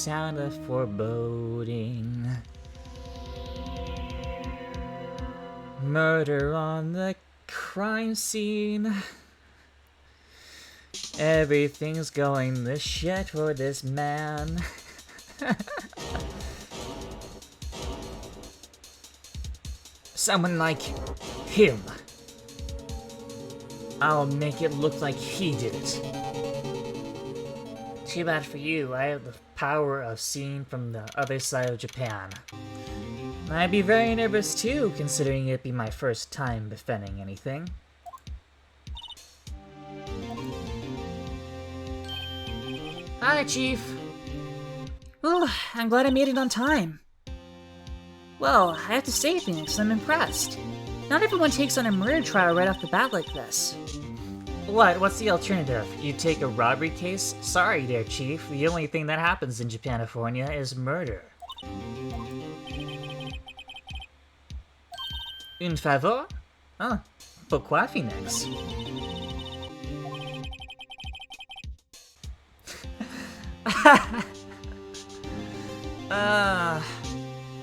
sound of foreboding. Murder on the crime scene. Everything's going to shit for this man. Someone like him. I'll make it look like he did it. Too bad for you, I have the power of seeing from the other side of Japan. I'd be very nervous too, considering it'd be my first time defending anything. Hi, Chief. Oh, I'm glad I made it on time. Well, I have to say, Phoenix, I'm impressed. Not everyone takes on a murder trial right off the bat like this. What's the alternative? You take a robbery case? Sorry there, Chief. The only thing that happens in Japanifornia is murder. Une favor? Ah, pourquoi, Phoenix?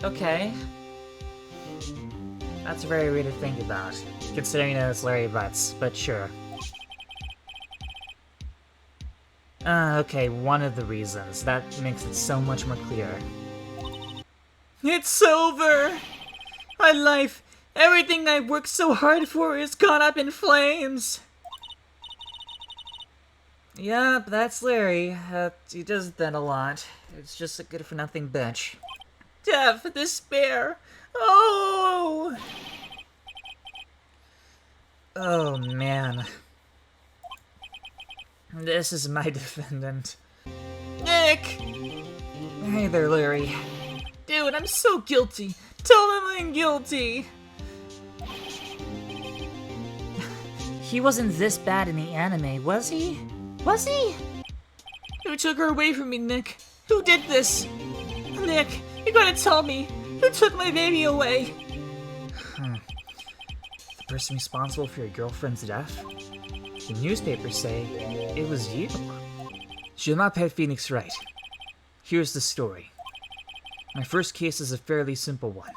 Okay. That's a very weird to think about, considering that it's Larry Butts, but sure. Okay, one of the reasons. That makes it so much more clear. It's over! My life, everything I worked so hard for is caught up in flames! Yep, that's Larry. He does that a lot. It's just a good-for-nothing bitch. Death, despair! Oh! Oh, man. This is my defendant. Nick! Hey there, Larry. Dude, I'm so guilty. Tell them I'm guilty. He wasn't this bad in the anime, was he? Was he? Who took her away from me, Nick? Who did this? Nick, you gotta tell me. Who took my baby away? The person responsible for your girlfriend's death? The newspapers say it was you. Je m'appelle Phoenix Wright. Here's the story. My first case is a fairly simple one.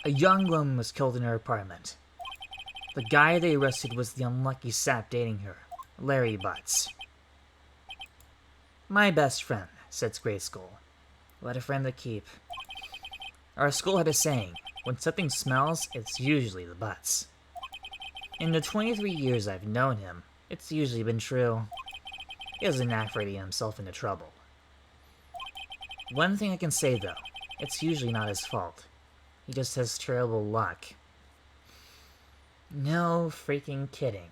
A young woman was killed in her apartment. The guy they arrested was the unlucky sap dating her, Larry Butts. My best friend, said Grade School. What a friend to keep. Our school had a saying, when something smells, it's usually the Butts. In the 23 years I've known him, it's usually been true. He has a knack for getting himself into trouble. One thing I can say though, it's usually not his fault. He just has terrible luck. No freaking kidding.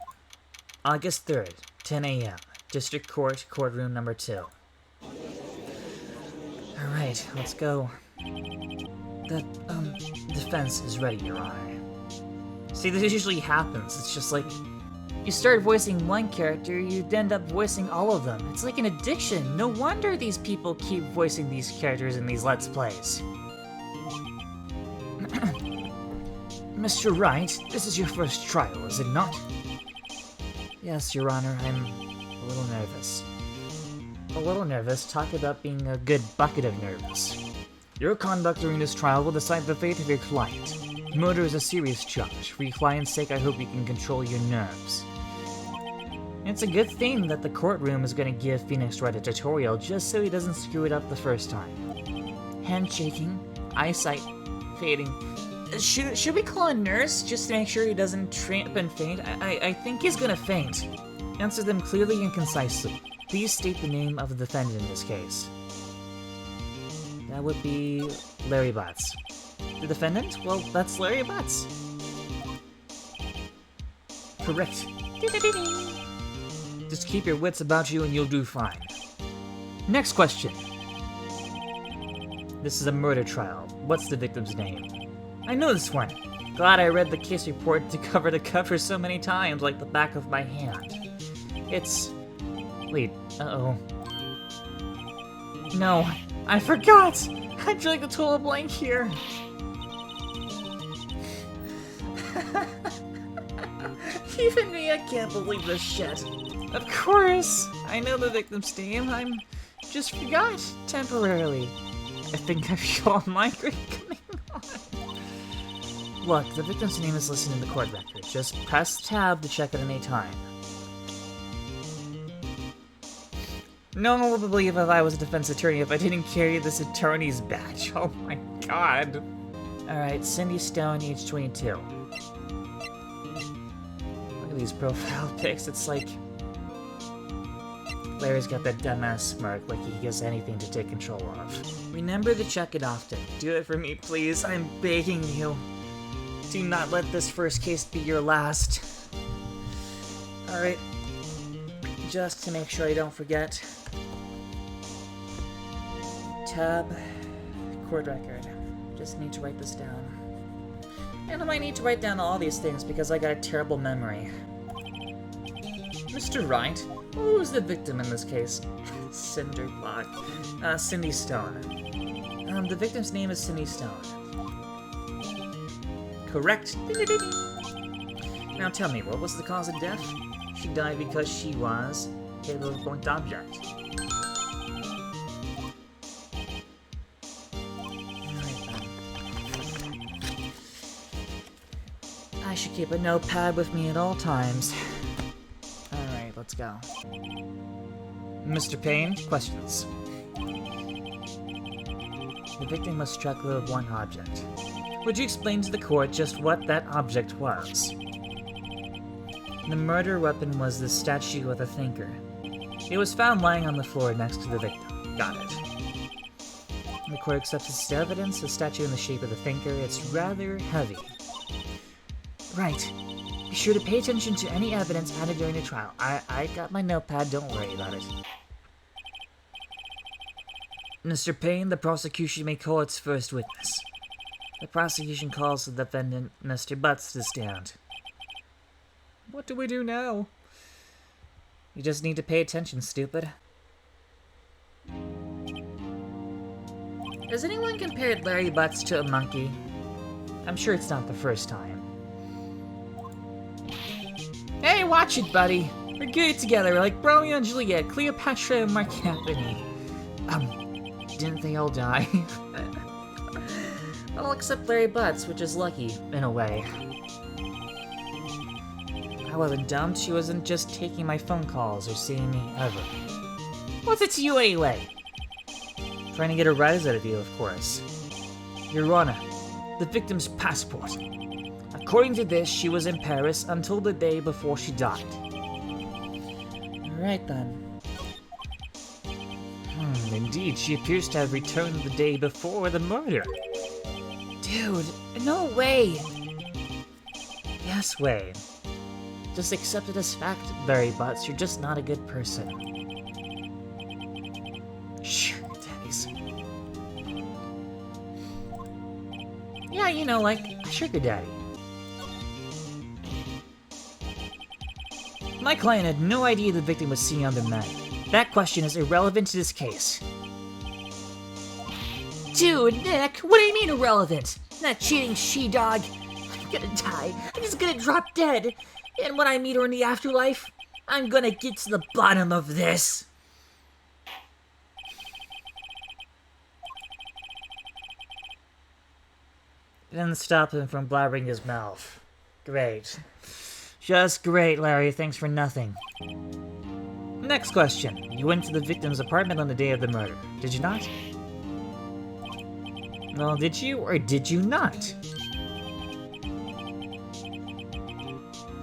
August 3rd, 10 a.m., District Court, Courtroom number 2. Alright, let's go. The, defense is ready, Your Honor. See, this usually happens. It's just like, you start voicing one character, you end up voicing all of them. It's like an addiction. No wonder these people keep voicing these characters in these Let's Plays. Mr. Wright, this is your first trial, is it not? Yes, Your Honor, I'm a little nervous. A little nervous? Talk about being a good bucket of nervous. Your conduct during this trial will decide the fate of your client. Murder is a serious charge. For your client's sake, I hope you can control your nerves. It's a good thing that the courtroom is going to give Phoenix Wright a tutorial just so he doesn't screw it up the first time. Handshaking, eyesight fading. Should we call a nurse just to make sure he doesn't trip and faint? I think he's gonna faint. Answer them clearly and concisely. Please state the name of the defendant in this case. That would be Larry Butts. The defendant? Well, that's Larry Butts. Correct. Just keep your wits about you and you'll do fine. Next question. This is a murder trial. What's the victim's name? I know this one. Glad I read the case report to cover so many times like the back of my hand. It's... Wait, uh-oh. No, I forgot! I drew like a total blank here. Even me, I can't believe this shit. Of course! I know the victim's name. I'm just forgot temporarily. I think I feel a migraine coming on. Look, the victim's name is listed in the court record. Just press tab to check at any time. No one would believe if I was a defense attorney if I didn't carry this attorney's badge. Oh my god. Alright, Cindy Stone, age 22. Look at these profile pics. It's like Larry's got that dumbass smirk like he gets anything to take control of. Remember to check it often. Do it for me, please. I'm begging you. Do not let this first case be your last. Alright. Just to make sure I don't forget. Tab. Court record. Just need to write this down. And I might need to write down all these things because I got a terrible memory. Mr. Wright, who was the victim in this case? Cinderblock. Cindy Stone. The victim's name is Cindy Stone. Correct. Now tell me, what was the cause of death? She died because she was hit with a blunt object. I should keep a notepad with me at all times. Alright, let's go. Mr. Payne, questions. The victim was struck with a blunt object. Would you explain to the court just what that object was? The murder weapon was the statue of a thinker. It was found lying on the floor next to the victim. Got it. The court accepts this evidence, a statue in the shape of the thinker. It's rather heavy. Right. Be sure to pay attention to any evidence added during the trial. I got my notepad, don't worry about it. Mr. Payne, the prosecution may call its first witness. The prosecution calls the defendant, Mr. Butts, to stand. What do we do now? You just need to pay attention, stupid. Has anyone compared Larry Butts to a monkey? I'm sure it's not the first time. Hey, watch it, buddy! We're good together, like Romeo and Juliet, Cleopatra and Mark Anthony. Didn't they all die? Well, except Larry Butts, which is lucky, in a way. I wasn't dumb. She wasn't just taking my phone calls or seeing me ever. What's it to you anyway? Trying to get a rise out of you, of course. Your Honor, the victim's passport. According to this, she was in Paris until the day before she died. Alright then. Indeed, she appears to have returned the day before the murder. Dude, no way! Yes, way. Just accept it as fact, Barry Butts. You're just not a good person. Sugar daddies. Yeah, you know, like a sugar daddy. My client had no idea the victim was seeing other men. That question is irrelevant to this case. Dude, Nick, what do you mean irrelevant? That cheating she-dog. I'm gonna die. I'm just gonna drop dead. And when I meet her in the afterlife, I'm gonna get to the bottom of this. It didn't stop him from blabbering his mouth. Great. Just great, Larry. Thanks for nothing. Next question. You went to the victim's apartment on the day of the murder, did you not? Well, did you or did you not?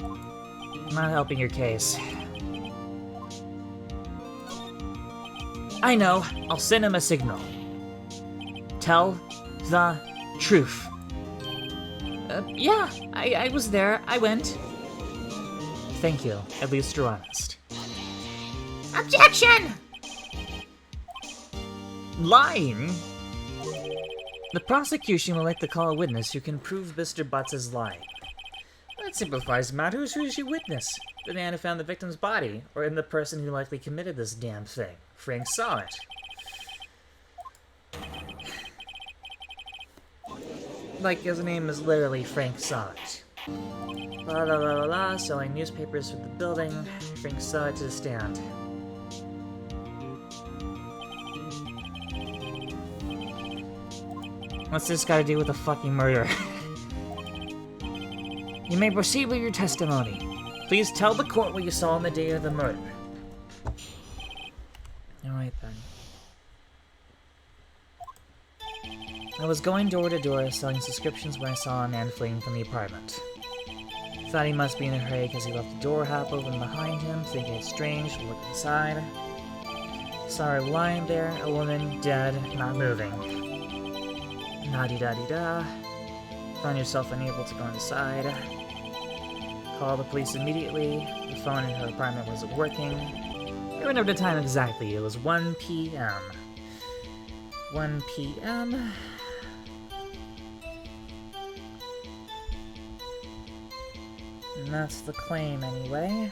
I'm not helping your case. I know. I'll send him a signal. Tell the truth. Yeah, I was there. I went. Thank you. At least you're honest. Objection! Lying? The prosecution will like to call a witness who can prove Mr. Butts is lying. That simplifies matters. Who is your witness? The man who found the victim's body, or the person who likely committed this damn thing? Frank saw it. Like, his name is literally Frank saw it. La la la la la, selling newspapers for the building, bring soda to the stand. What's this got to do with the fucking murder? You may proceed with your testimony. Please tell the court what you saw on the day of the murder. Alright then. I was going door to door selling subscriptions when I saw a man fleeing from the apartment. Thought he must be in a hurry because he left the door half open behind him, thinking it's strange, looked inside. Saw her lying there, a woman, dead, not moving. Na-di-da-di-da. Found yourself unable to go inside. Called the police immediately. The phone in her apartment wasn't working. I remember the time exactly. It was 1 p.m. 1 p.m. And that's the claim anyway.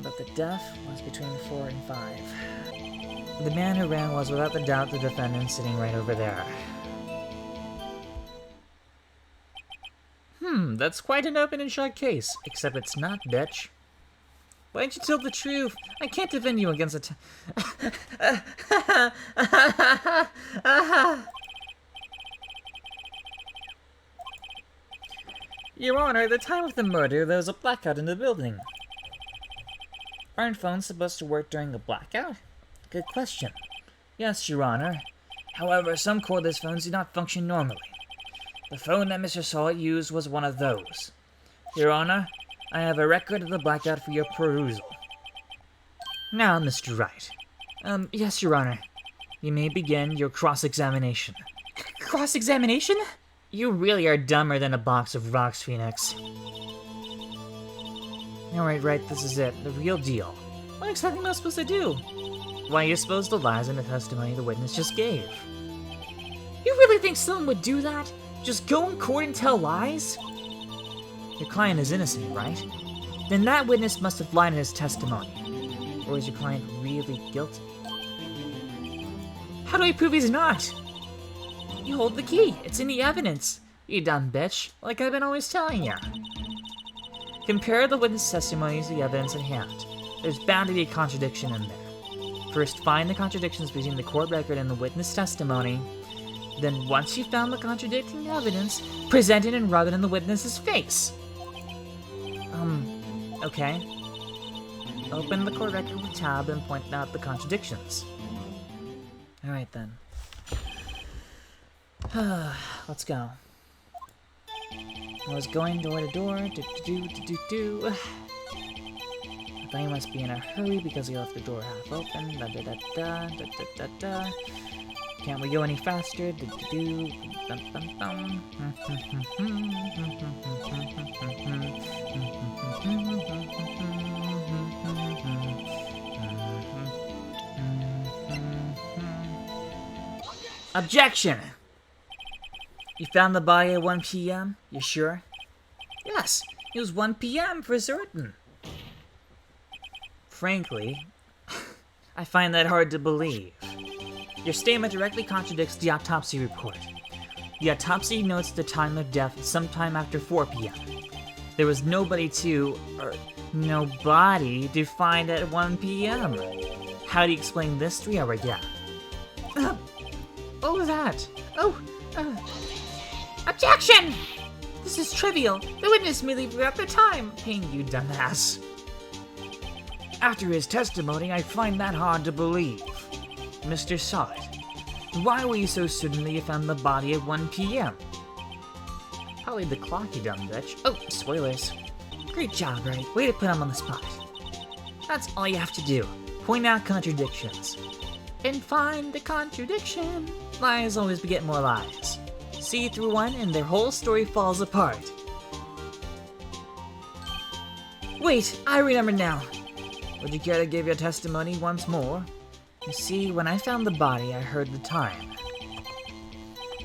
But the death was between 4 and 5. The man who ran was without the doubt the defendant sitting right over there. That's quite an open and shut case. Except it's not, bitch. Why didn't you tell the truth? I can't defend you against Your Honor, at the time of the murder, there was a blackout in the building. Aren't phones supposed to work during a blackout? Good question. Yes, Your Honor. However, some cordless phones do not function normally. The phone that Mr. Solid used was one of those. Your Honor, I have a record of the blackout for your perusal. Now, Mr. Wright. Yes, Your Honor. You may begin your cross-examination. Cross-examination? You really are dumber than a box of rocks, Phoenix. Alright, right, this is it. The real deal. What exactly am I supposed to do? Why, you're supposed to lies in the testimony the witness just gave. You really think someone would do that? Just go in court and tell lies? Your client is innocent, right? Then that witness must have lied in his testimony. Or is your client really guilty? How do I prove he's not? You hold the key. It's in the evidence. You dumb bitch. Like I've been always telling you. Compare the witness testimony to the evidence at hand. There's bound to be a contradiction in there. First, find the contradictions between the court record and the witness testimony. Then, once you've found the contradicting evidence, present it and rub it in the witness's face. Okay. Open the court record with tab and point out the contradictions. Alright then. Let's go. I was going door to door, I thought you must be in a hurry because you left the door half open, da-da-da-da. Can't we go any faster? Objection! You found the body at 1 p.m.? You sure? Yes, it was 1 p.m. for certain. Frankly, I find that hard to believe. Your statement directly contradicts the autopsy report. The autopsy notes the time of death sometime after 4 p.m. There was nobody to find at 1 p.m. How do you explain this 3-hour gap? What was that? Objection! This is trivial. The witness merely forgot the time. Ping, you dumbass. After his testimony, I find that hard to believe. Mr. Solid, why were you so certain that you found the body at 1 p.m.? Probably the clock, you dumb bitch. Oh, spoilers. Great job, Wright. Way to put him on the spot. That's all you have to do. Point out contradictions. And find the contradiction. Lies always beget more lies. See through one and their whole story falls apart. Wait, I remember now. Would you care to give your testimony once more? You see, when I found the body, I heard the time.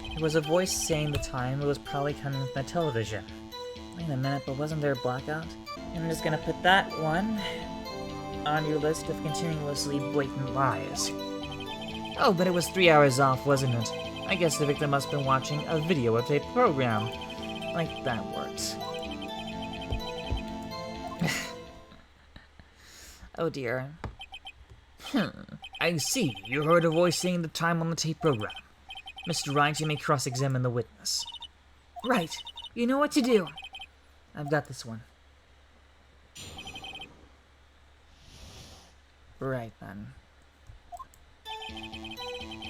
There was a voice saying the time. It was probably coming from the television. Wait a minute, but wasn't there a blackout? And I'm just gonna put that one on your list of continuously blatant lies. Oh, but it was 3 hours off, wasn't it? I guess the victim must have been watching a video of a program. Like that works. Oh dear. I see. You heard a voice saying the time on the tape program. Mr. Wright, you may cross-examine the witness. Right. You know what to do. I've got this one. Right then.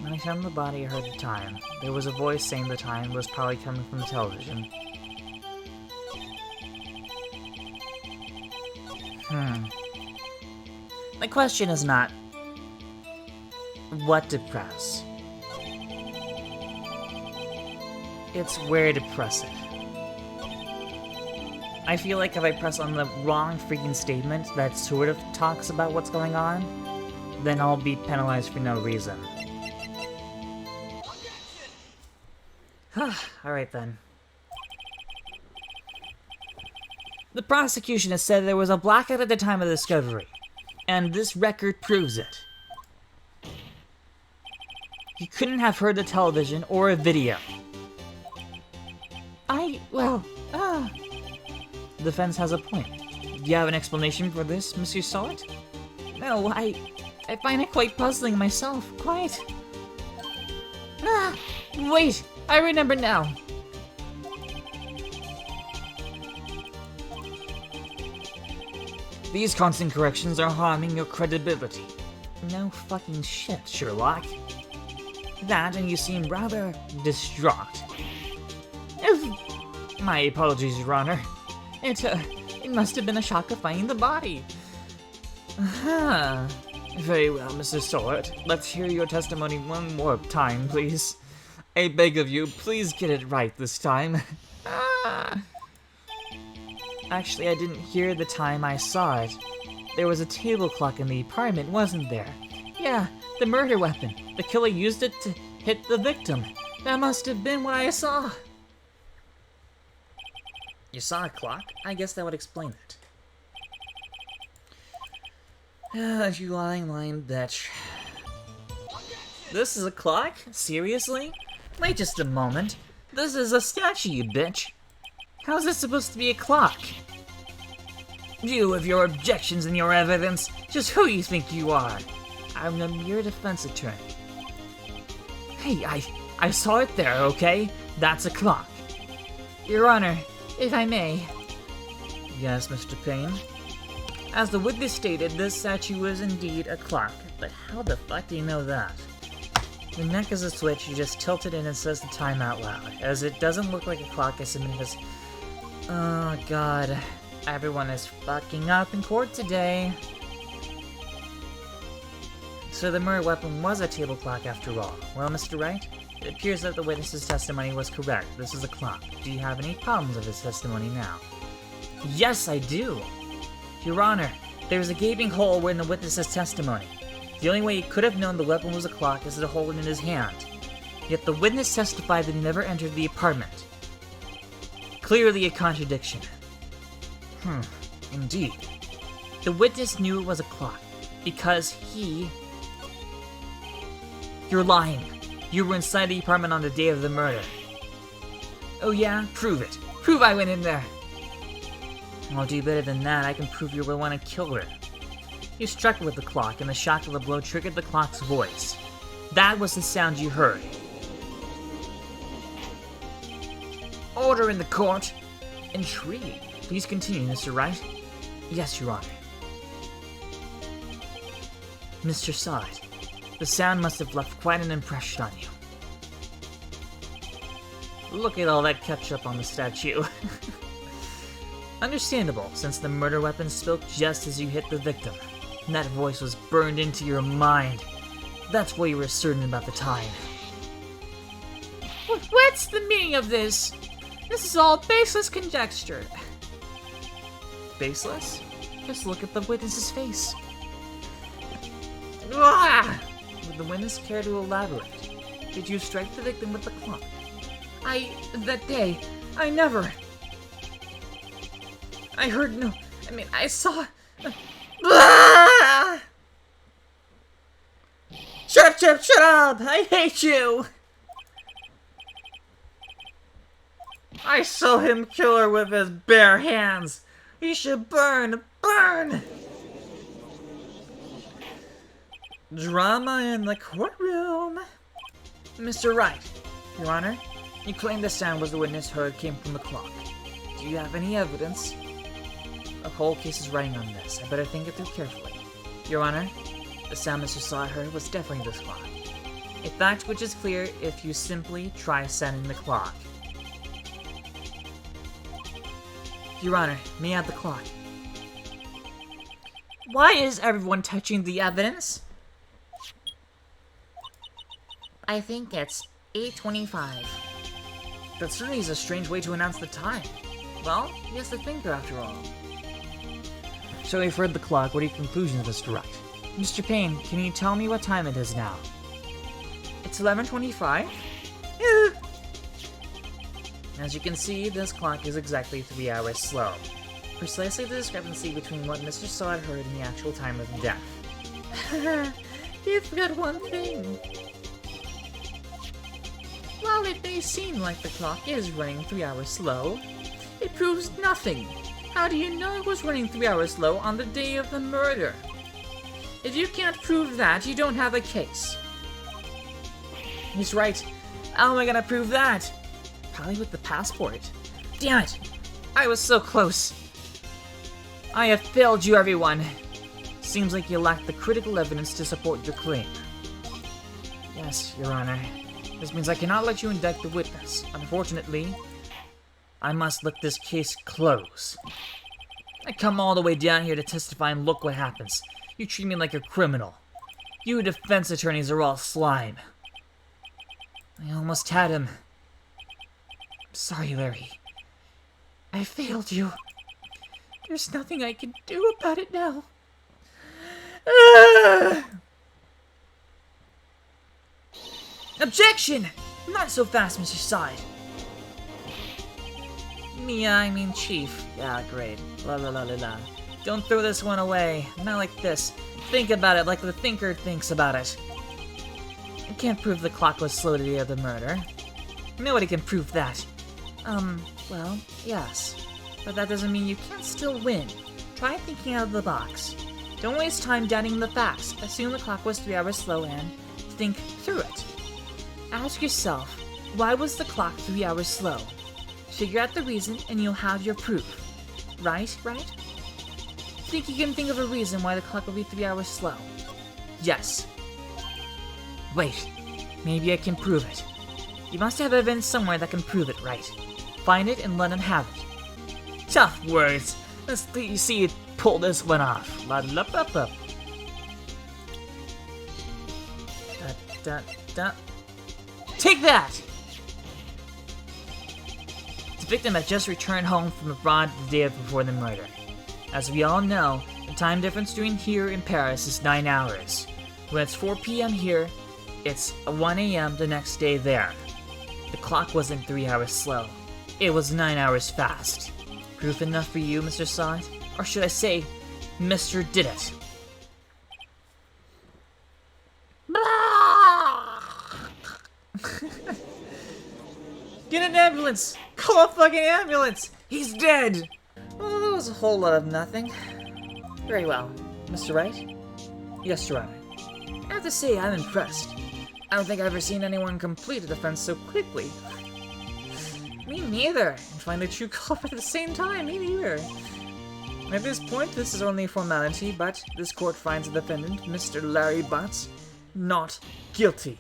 When I found the body, I heard the time. There was a voice saying the time was probably coming from the television. The question is not what to press. It's where to press it. I feel like if I press on the wrong freaking statement that sort of talks about what's going on, then I'll be penalized for no reason. Alright then. The prosecution has said there was a blackout at the time of the discovery, and this record proves it. You couldn't have heard the television or a video. The defense has a point. Do you have an explanation for this, Monsieur Salt? No, I find it quite puzzling myself, quite. Wait, I remember now. These constant corrections are harming your credibility. No fucking shit, Sherlock. That, and you seem rather distraught. My apologies, Your Honor. It must have been a shock of finding the body. Very well, Mr. Sort. Let's hear your testimony one more time, please. I beg of you, please get it right this time. Actually, I didn't hear the time I saw it. There was a table clock in the apartment, wasn't there? Yeah, the murder weapon. The killer used it to hit the victim. That must have been what I saw. You saw a clock? I guess that would explain it. You lying bitch. This is a clock? Seriously? Wait just a moment. This is a statue, you bitch. How is this supposed to be a clock? You with your objections and your evidence, just who you think you are? I'm a mere defense attorney. Hey, I saw it there, okay? That's a clock. Your Honor, if I may. Yes, Mr. Payne? As the witness stated, this statue is indeed a clock, but how the fuck do you know that? The neck is a switch, you just tilt it in and says the time out loud. As it doesn't look like a clock, I submit as... Oh god. Everyone is fucking up in court today. So the murder weapon was a table clock after all. Well, Mr. Wright, it appears that the witness's testimony was correct. This is a clock. Do you have any problems with his testimony now? Yes, I do! Your Honor, there's a gaping hole in the witness's testimony. The only way he could have known the weapon was a clock is to hold it in his hand. Yet the witness testified that he never entered the apartment. Clearly a contradiction. Indeed. The witness knew it was a clock, because he... You're lying. You were inside the apartment on the day of the murder. Oh yeah? Prove it. Prove I went in there. I'll do better than that. I can prove you were the one to kill her. You struck her with the clock, and the shock of the blow triggered the clock's voice. That was the sound you heard. Order in the court. Intrigued. Please continue, Mr. Wright. Yes, Your Honor. Mr. Sod, the sound must have left quite an impression on you. Look at all that ketchup on the statue. Understandable, since the murder weapon spoke just as you hit the victim. And that voice was burned into your mind. That's why you were certain about the time. What's the meaning of this? This is all baseless conjecture. Baseless? Just look at the witness's face. Would the witness care to elaborate? Did you strike the victim with the clock? That day, I never... I heard no... I saw... Shut up! I hate you! I saw him kill her with his bare hands. He should burn! Burn! Drama in the courtroom. Mr. Wright, Your Honor, you claim the sound was the witness heard came from the clock. Do you have any evidence? A whole case is riding on this. I better think it through carefully. Your Honor, the sound Mr. Saw heard was definitely this clock. A fact which is clear if you simply try setting the clock. Your Honor, may I have the clock? Why is everyone touching the evidence? I think it's 8:25. That certainly is a strange way to announce the time. Well, he has the finger after all. So you've heard the clock. What are your conclusions, Mr. Wright? Mr. Payne, can you tell me what time it is now? It's 11:25? As you can see, this clock is exactly 3 hours slow. Precisely the discrepancy between what Mr. Saw had heard and the actual time of death. You forgot one thing. While it may seem like the clock is running 3 hours slow, it proves nothing. How do you know it was running 3 hours slow on the day of the murder? If you can't prove that, you don't have a case. He's right. How am I gonna prove that? Probably with the passport. Damn it! I was so close. I have failed you, everyone. Seems like you lack the critical evidence to support your claim. Yes, Your Honor. This means I cannot let you indict the witness. Unfortunately, I must let this case close. I come all the way down here to testify and look what happens. You treat me like a criminal. You defense attorneys are all slime. I almost had him. Sorry, Larry. I failed you. There's nothing I can do about it now. Objection! Not so fast, Mr. Side. I mean Chief. Yeah, great. La la la la la. Don't throw this one away. Not like this. Think about it like the thinker thinks about it. I can't prove the clock was slow the day of the murder. Nobody can prove that. Well, yes. But that doesn't mean you can't still win. Try thinking out of the box. Don't waste time doubting the facts. Assume the clock was 3 hours slow and think through it. Ask yourself, why was the clock 3 hours slow? Figure out the reason and you'll have your proof. Right? Think you can think of a reason why the clock will be 3 hours slow? Yes. Wait, maybe I can prove it. You must have evidence somewhere that can prove it, right? Find it and let him have it. Tough words. Let's see you pull this one off. La la la la. Da da da. Take that! The victim had just returned home from abroad the day before the murder. As we all know, the time difference between here and Paris is 9 hours. When it's 4 p.m. here, it's 1 a.m. the next day there. The clock wasn't 3 hours slow. It was 9 hours fast. Proof enough for you, Mr. Sod? Or should I say, Mr. Did It? Get an ambulance! Call a fucking ambulance! He's dead! Well, that was a whole lot of nothing. Very well. Mr. Wright? Yes, Your Honor. I have to say, I'm impressed. I don't think I've ever seen anyone complete a defense so quickly. Me neither. And find the true culprit at the same time. Me neither. At this point, this is only a formality, but this court finds the defendant, Mr. Larry Butts, not guilty.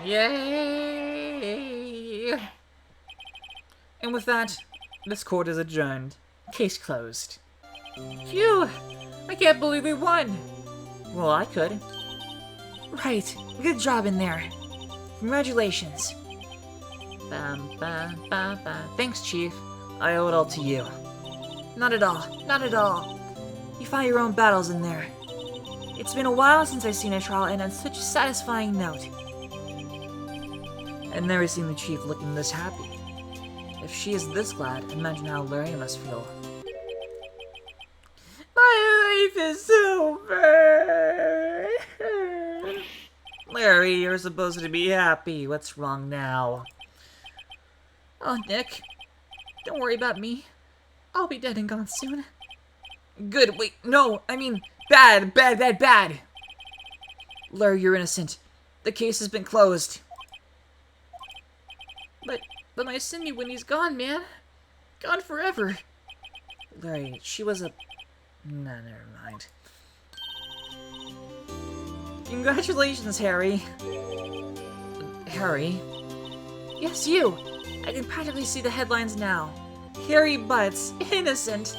Yay! And with that, this court is adjourned. Case closed. Phew! I can't believe we won! Well, I could. Right. Good job in there. Congratulations. Thanks, Chief. I owe it all to you. Not at all. Not at all. You fought your own battles in there. It's been a while since I've seen a trial end on such a satisfying note. I've never seen the Chief looking this happy. If she is this glad, imagine how Larry must feel. My life is over! Larry, you're supposed to be happy. What's wrong now? Oh, Nick. Don't worry about me. I'll be dead and gone soon. Good, wait, no, I mean, bad. Larry, you're innocent. The case has been closed. But my Cindy Winnie's gone, man. Gone forever. Larry, she was a... Nah, never mind. Congratulations, Harry. Harry? Yes, you! I can practically see the headlines now. Harry Butts, innocent.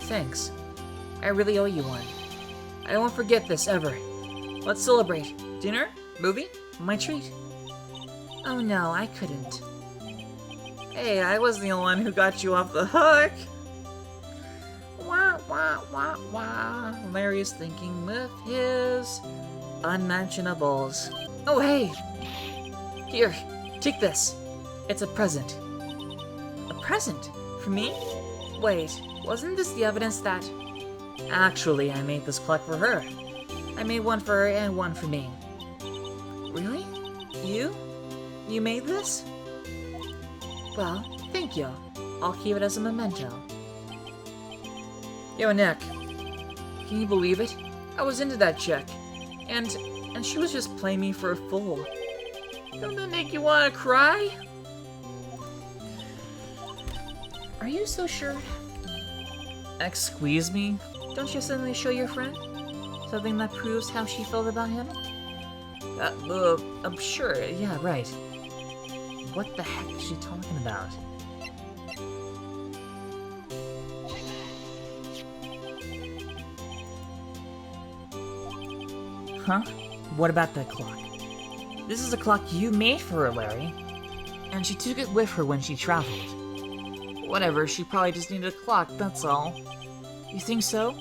Thanks. I really owe you one. I won't forget this, ever. Let's celebrate. Dinner? Movie? My treat. Oh no, I couldn't. Hey, I wasn't the only one who got you off the hook. Wah, wah, wah, wah. Larry's thinking with his unmentionables. Oh, hey! Here, take this. It's a present. A present? For me? Wait, wasn't this the evidence that... Actually, I made this clock for her. I made one for her and one for me. Really? You? You made this? Well, thank you. I'll keep it as a memento. Yo, Nick. Can you believe it? I was into that chick. And she was just playing me for a fool. Don't that make you want to cry? Are you so sure? Squeeze me? Don't you suddenly show your friend? Something that proves how she felt about him? I'm sure, yeah, right. What the heck is she talking about? Huh? What about that clock? This is a clock you made for her, Larry. And she took it with her when she traveled. Whatever, she probably just needed a clock, that's all. You think so?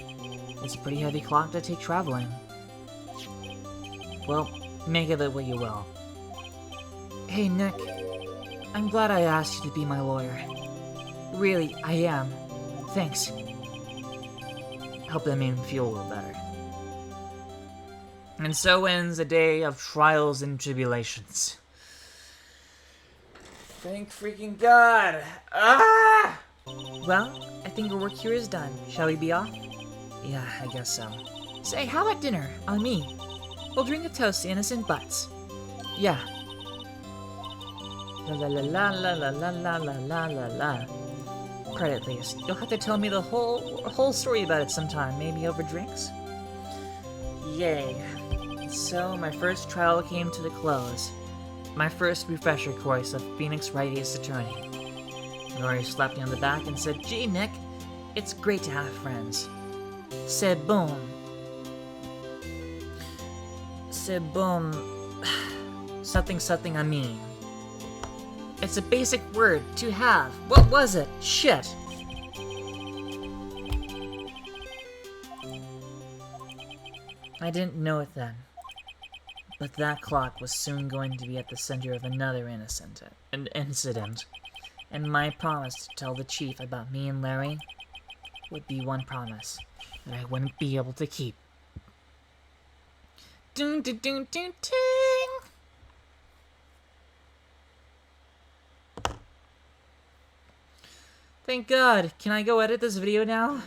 It's a pretty heavy clock to take traveling. Well, make of it what you will. Hey, Nick. I'm glad I asked you to be my lawyer. Really, I am. Thanks. Hope that made me feel a little better. And so ends a day of trials and tribulations. Thank freaking God! Ah! Well, I think our work here is done. Shall we be off? Yeah, I guess so. Say, how about dinner? On me. We'll drink a toast to innocent butts. Yeah. La la la la la la la la la la la. Credit, please. You'll have to tell me the whole story about it sometime, maybe over drinks. Yay. So, my first trial came to the close. My first refresher course of Phoenix Wright Ace Attorney. Rory slapped me on the back and said, "Gee, Nick, it's great to have friends." C'est bon. C'est bon. Something I mean. It's a basic word, to have. What was it? Shit. I didn't know it then. But that clock was soon going to be at the center of another incident. And my promise to tell the chief about me and Larry would be one promise that I wouldn't be able to keep. Ding ding ding ding ding. Thank God. Can I go edit this video now?